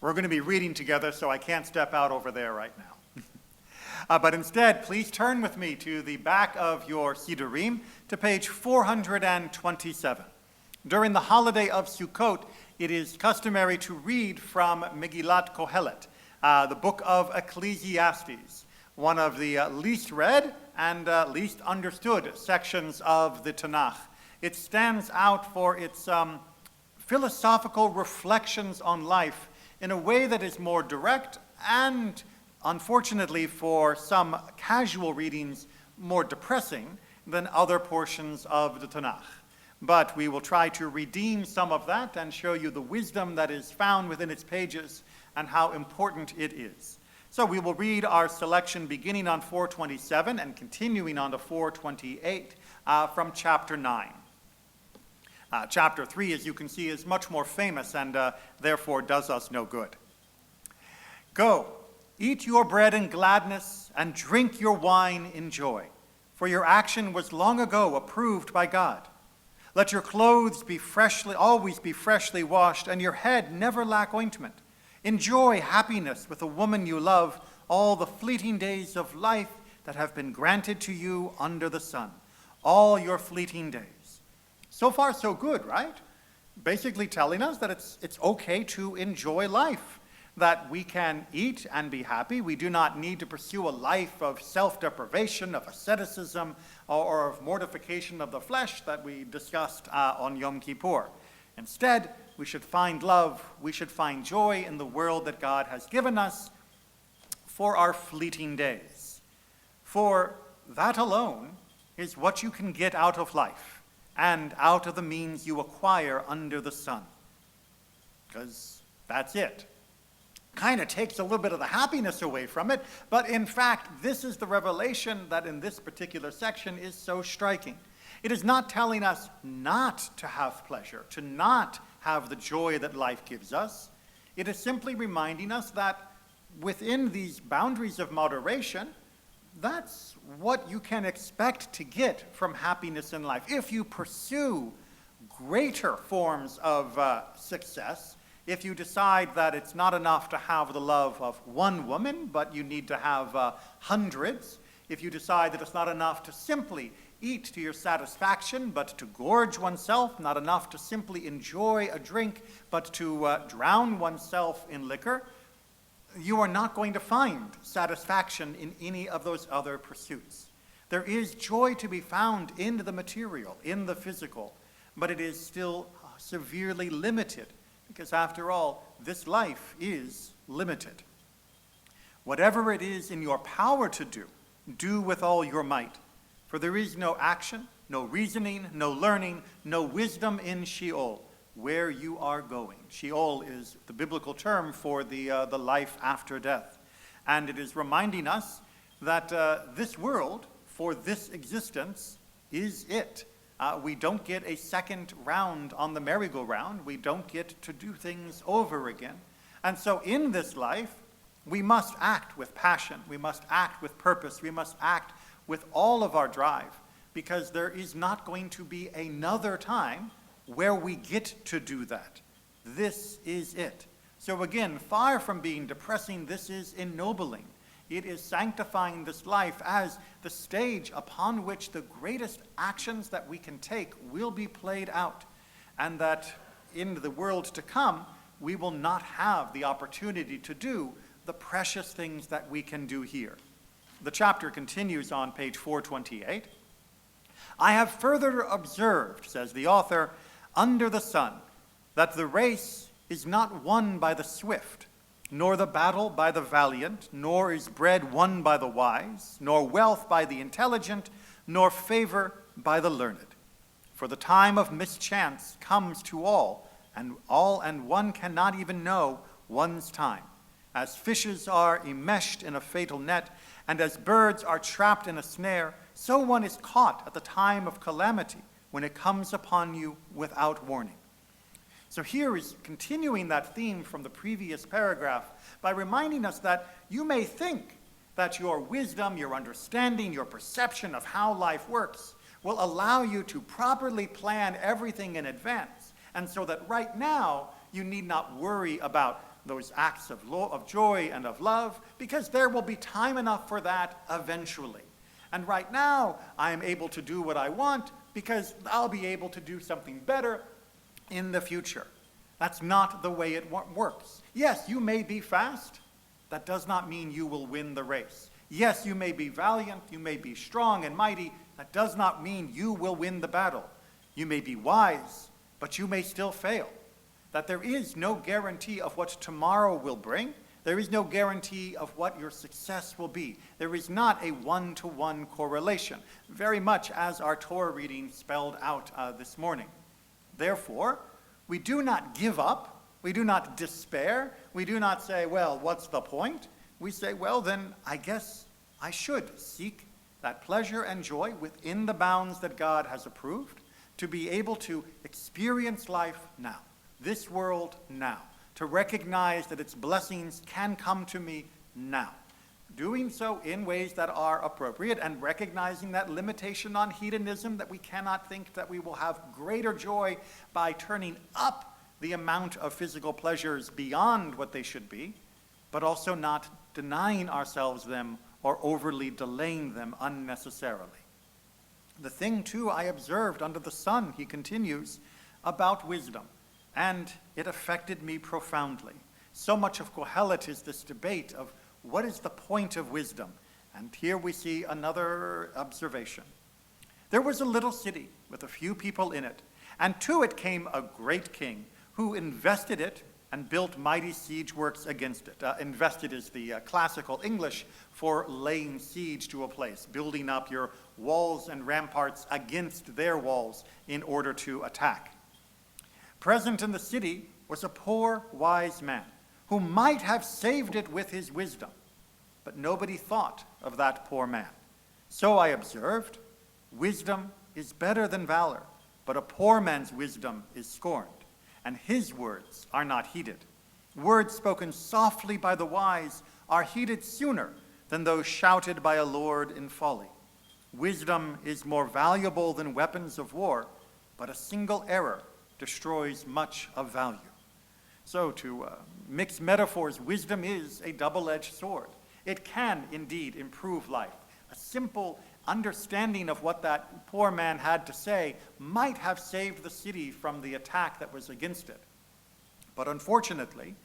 We're going to be reading together, so I can't step out over there right now. But instead, please turn with me to the back of your Siddurim to page 427. During the holiday of Sukkot, it is customary to read from Megillat Kohelet, the book of Ecclesiastes, one of the least read and least understood sections of the Tanakh. It stands out for its philosophical reflections on life in a way that is more direct and, unfortunately for some casual readings, more depressing than other portions of the Tanakh. But we will try to redeem some of that and show you the wisdom that is found within its pages and how important it is. So we will read our selection beginning on 427 and continuing on to 428 from chapter 9. Chapter 3, as you can see, is much more famous and therefore does us no good. Go, eat your bread in gladness and drink your wine in joy, for your action was long ago approved by God. Let your clothes be always be freshly washed, and your head never lack ointment. Enjoy happiness with the woman you love all the fleeting days of life that have been granted to you under the sun, all your fleeting days. So far, so good, right? Basically telling us that it's okay to enjoy life, that we can eat and be happy. We do not need to pursue a life of self-deprivation, of asceticism, or of mortification of the flesh that we discussed on Yom Kippur. Instead, we should find love, we should find joy in the world that God has given us for our fleeting days. For that alone is what you can get out of life and out of the means you acquire under the sun. Because that's it. Kind of takes a little bit of the happiness away from it, but in fact, this is the revelation that in this particular section is so striking. It is not telling us not to have pleasure, to not have the joy that life gives us. It is simply reminding us that within these boundaries of moderation, that's what you can expect to get from happiness in life. If you pursue greater forms of success, if you decide that it's not enough to have the love of one woman, but you need to have hundreds, if you decide that it's not enough to simply eat to your satisfaction, but to gorge oneself, not enough to simply enjoy a drink, but to drown oneself in liquor, you are not going to find satisfaction in any of those other pursuits. There is joy to be found in the material, in the physical, but it is still severely limited, because after all, this life is limited. Whatever it is in your power to do, do with all your might, for there is no action, no reasoning, no learning, no wisdom in Sheol, where you are going. Sheol is the biblical term for the life after death. And it is reminding us that this world, for this existence, is it. We don't get a second round on the merry-go-round. We don't get to do things over again. And so in this life, we must act with passion. We must act with purpose. We must act with all of our drive, because there is not going to be another time where we get to do that. This is it. So again, far from being depressing, this is ennobling. It is sanctifying this life as the stage upon which the greatest actions that we can take will be played out, and that in the world to come, we will not have the opportunity to do the precious things that we can do here. The chapter continues on page 428. I have further observed, says the author, under the sun, that the race is not won by the swift, nor the battle by the valiant, nor is bread won by the wise, nor wealth by the intelligent, nor favor by the learned. For the time of mischance comes to all, and one cannot even know one's time. As fishes are enmeshed in a fatal net, and as birds are trapped in a snare, so one is caught at the time of calamity, when it comes upon you without warning. So here is continuing that theme from the previous paragraph by reminding us that you may think that your wisdom, your understanding, your perception of how life works will allow you to properly plan everything in advance, and so that right now you need not worry about those acts of joy and of love, because there will be time enough for that eventually. And right now, I am able to do what I want because I'll be able to do something better in the future. That's not the way it works. Yes, you may be fast. That does not mean you will win the race. Yes, you may be valiant, you may be strong and mighty. That does not mean you will win the battle. You may be wise, but you may still fail. That there is no guarantee of what tomorrow will bring. There is no guarantee of what your success will be. There is not a one-to-one correlation, very much as our Torah reading spelled out this morning. Therefore, we do not give up. We do not despair. We do not say, well, what's the point? We say, well, then I guess I should seek that pleasure and joy within the bounds that God has approved, to be able to experience life now, this world now, to recognize that its blessings can come to me now. Doing so in ways that are appropriate and recognizing that limitation on hedonism, that we cannot think that we will have greater joy by turning up the amount of physical pleasures beyond what they should be, but also not denying ourselves them or overly delaying them unnecessarily. The thing, too, I observed under the sun, he continues, about wisdom, and it affected me profoundly. So much of Kohelet is this debate of what is the point of wisdom? And here we see another observation. There was a little city with a few people in it, and to it came a great king who invested it and built mighty siege works against it. Invested is the classical English for laying siege to a place, building up your walls and ramparts against their walls in order to attack. Present in the city was a poor, wise man who might have saved it with his wisdom, but nobody thought of that poor man. So I observed, wisdom is better than valor, but a poor man's wisdom is scorned, and his words are not heeded. Words spoken softly by the wise are heeded sooner than those shouted by a lord in folly. Wisdom is more valuable than weapons of war, but a single error destroys much of value. So to mix metaphors, wisdom is a double-edged sword. It can indeed improve life. A simple understanding of what that poor man had to say might have saved the city from the attack that was against it. But unfortunately,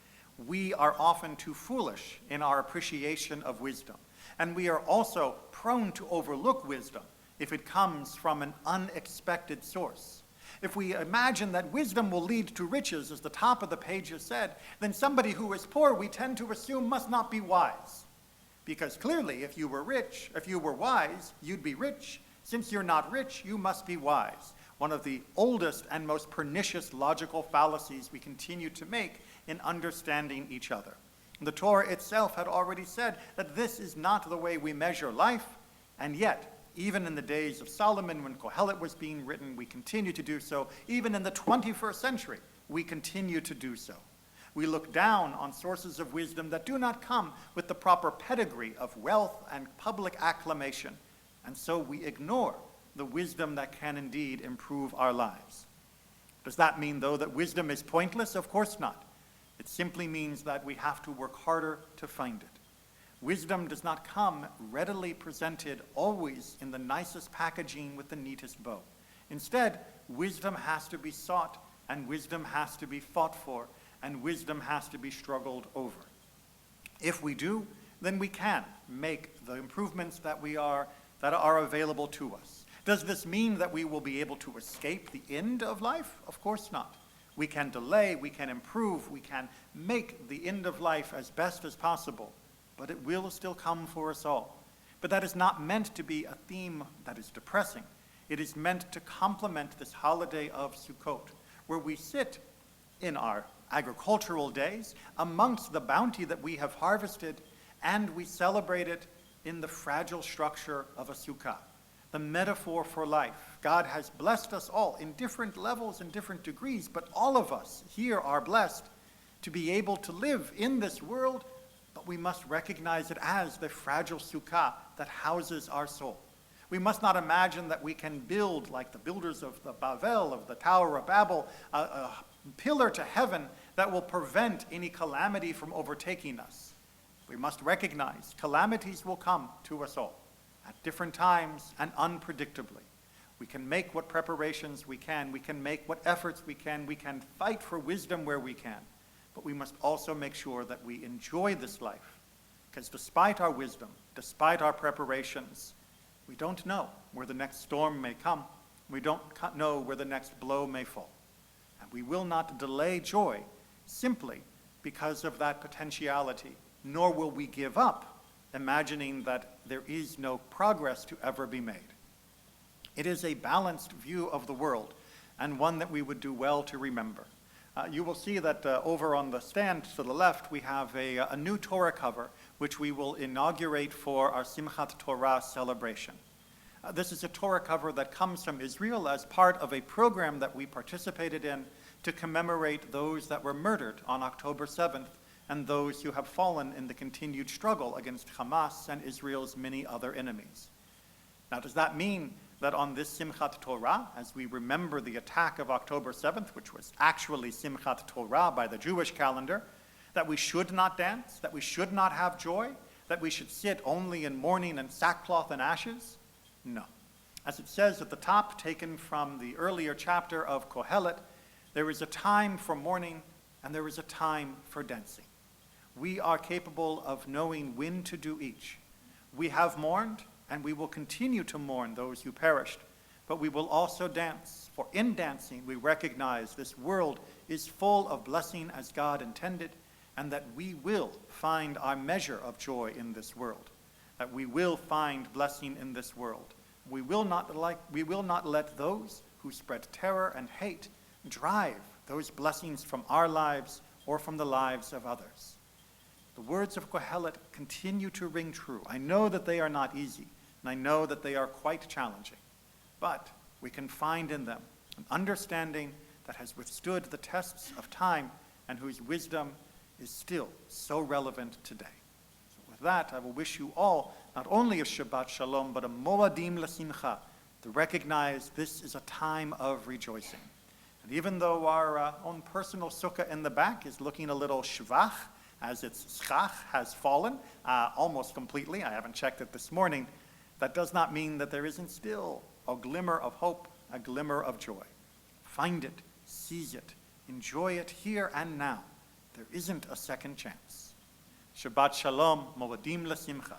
we are often too foolish in our appreciation of wisdom. And we are also prone to overlook wisdom if it comes from an unexpected source. If we imagine that wisdom will lead to riches, as the top of the page has said, then somebody who is poor, we tend to assume, must not be wise. Because clearly, if you were rich, if you were wise, you'd be rich. Since you're not rich, you must be wise. One of the oldest and most pernicious logical fallacies we continue to make in understanding each other. The Torah itself had already said that this is not the way we measure life, and yet, even in the days of Solomon, when Kohelet was being written, we continue to do so. Even in the 21st century, we continue to do so. We look down on sources of wisdom that do not come with the proper pedigree of wealth and public acclamation, and so we ignore the wisdom that can indeed improve our lives. Does that mean, though, that wisdom is pointless? Of course not. It simply means that we have to work harder to find it. Wisdom does not come readily presented always in the nicest packaging with the neatest bow. Instead, wisdom has to be sought, and wisdom has to be fought for, and wisdom has to be struggled over. If we do, then we can make the improvements that are available to us. Does this mean that we will be able to escape the end of life? Of course not. We can delay, we can improve, we can make the end of life as best as possible, but it will still come for us all. But that is not meant to be a theme that is depressing. It is meant to complement this holiday of Sukkot, where we sit in our agricultural days amongst the bounty that we have harvested, and we celebrate it in the fragile structure of a sukkah, the metaphor for life. God has blessed us all in different levels and different degrees, but all of us here are blessed to be able to live in this world, but we must recognize it as the fragile sukkah that houses our soul. We must not imagine that we can build, like the builders of the Babel, of the Tower of Babel, a pillar to heaven that will prevent any calamity from overtaking us. We must recognize calamities will come to us all at different times and unpredictably. We can make what preparations we can make what efforts we can fight for wisdom where we can, but we must also make sure that we enjoy this life, because despite our wisdom, despite our preparations, we don't know where the next storm may come. We don't know where the next blow may fall. And we will not delay joy simply because of that potentiality, nor will we give up, imagining that there is no progress to ever be made. It is a balanced view of the world, and one that we would do well to remember. You will see that over on the stand to the left, we have a new Torah cover, which we will inaugurate for our Simchat Torah celebration. This is a Torah cover that comes from Israel as part of a program that we participated in to commemorate those that were murdered on October 7th and those who have fallen in the continued struggle against Hamas and Israel's many other enemies. Now, does that mean that on this Simchat Torah, as we remember the attack of October 7th, which was actually Simchat Torah by the Jewish calendar, that we should not dance, that we should not have joy, that we should sit only in mourning and sackcloth and ashes? No. As it says at the top, taken from the earlier chapter of Kohelet, there is a time for mourning and there is a time for dancing. We are capable of knowing when to do each. We have mourned and we will continue to mourn those who perished, but we will also dance, for in dancing we recognize this world is full of blessing as God intended, and that we will find our measure of joy in this world, that we will find blessing in this world. We will not let those who spread terror and hate drive those blessings from our lives or from the lives of others. The words of Kohelet continue to ring true. I know that they are not easy, and I know that they are quite challenging, but we can find in them an understanding that has withstood the tests of time and whose wisdom is still so relevant today. So with that, I will wish you all not only a Shabbat Shalom, but a Moadim L'Simcha, to recognize this is a time of rejoicing. And even though our own personal sukkah in the back is looking a little shvach, as its schach has fallen almost completely, I haven't checked it this morning, that does not mean that there isn't still a glimmer of hope, a glimmer of joy. Find it, seize it, enjoy it here and now. There isn't a second chance. Shabbat Shalom, Moadim L'Simcha.